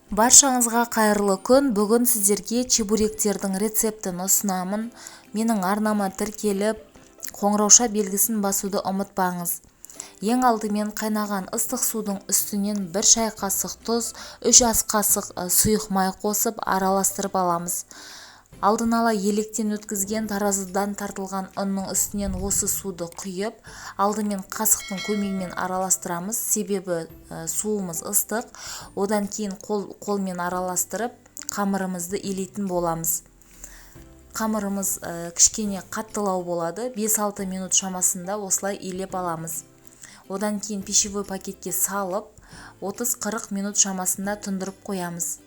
Баршаңызға қайырлы күн. Бүгін сіздерге чебуректердің рецептін ұсынамын. Менің арнама тіркеліп, қоңырауша белгісін басуды ұмытпаңыз. Ең алдымен қайнаған ыстық судың үстінен 1 шай қасық тұз, 3 ас қасық сұйық май қосып араластырып аламыз. Алдын ала електен өткізген таразыдан тартылған ұнның үстінен осы суды құйып, алдымен қасықтың көмегімен араластырамыз, себебі суымыз ыстық. Одан кейін қолмен араластырып, қамырымызды илейтін боламыз. Қамырымыз кішкене қаттылау болады, 5-6 минут шамасында осылай илеп аламыз. Одан кейін пищевой пакетке салып, 30-40 минут шамасында тұндырып қоямыз.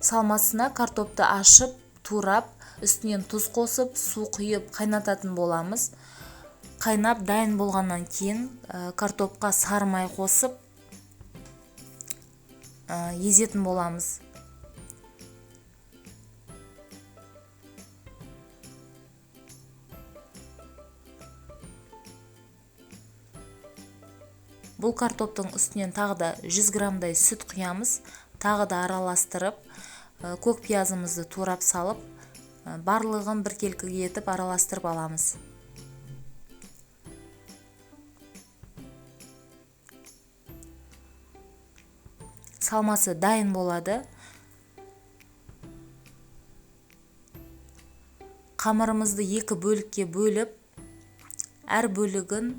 Салмасына картопты ашып, турап, үстінен тұз қосып, су құйып қайнататын боламыз. Қайнап дайын болғаннан кейін картопқа сары май қосып езетін боламыз. Бұл картоптың үстінен тағы да 100 граммдай сүт құямыз. Тағы да араластырып, көк пиязымызды турап салып, барлығын біркелкі етіп араластырып аламыз. Салмасы дайын болады. Қамырымызды 2 бөлікке бөліп, әр бөлігін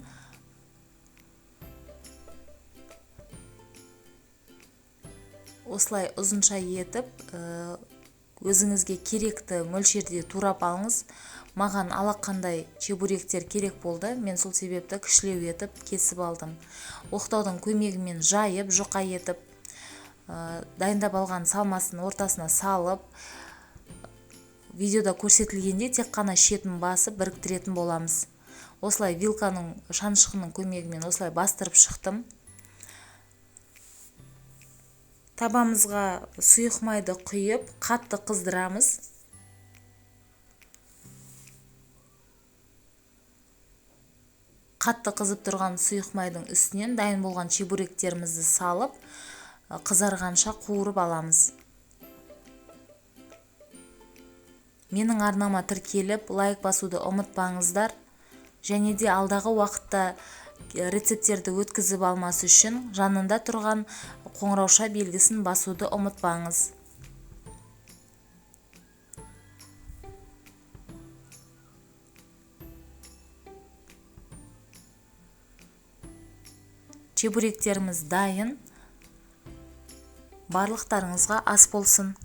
осылай ұзынша етіп, өзіңізге керекті мөлшерде турап алыңыз. Маған алақандай чебуректер керек болды. Мен сол себепті кішілеу етіп кесіп алдым. Оқтаудың көмегімен жайып, жұқа етіп, дайындап алған салмасын ортасына салып, видеода көрсетілгенде тек қана шетін басып біріктіретін боламыз. Осылай вилканың шаншығының көмегімен осылай бастырып шықтым. Табамызға сұйық майды құйып, қатты қыздырамыз. Қатты қызып тұрған сұйық майдың үстінен дайын болған чебуректерімізді салып, қызарғанша қуырып аламыз. Менің арнама тіркеліп, лайк басуды ұмытпаңыздар. Және де алдағы уақытта рецепттерді өткізіп алмас үшін жанында тұрған қоңырауша белгісін басуды ұмытпаңыз. Чебуректеріміз дайын. Барлықтарыңызға ас болсын.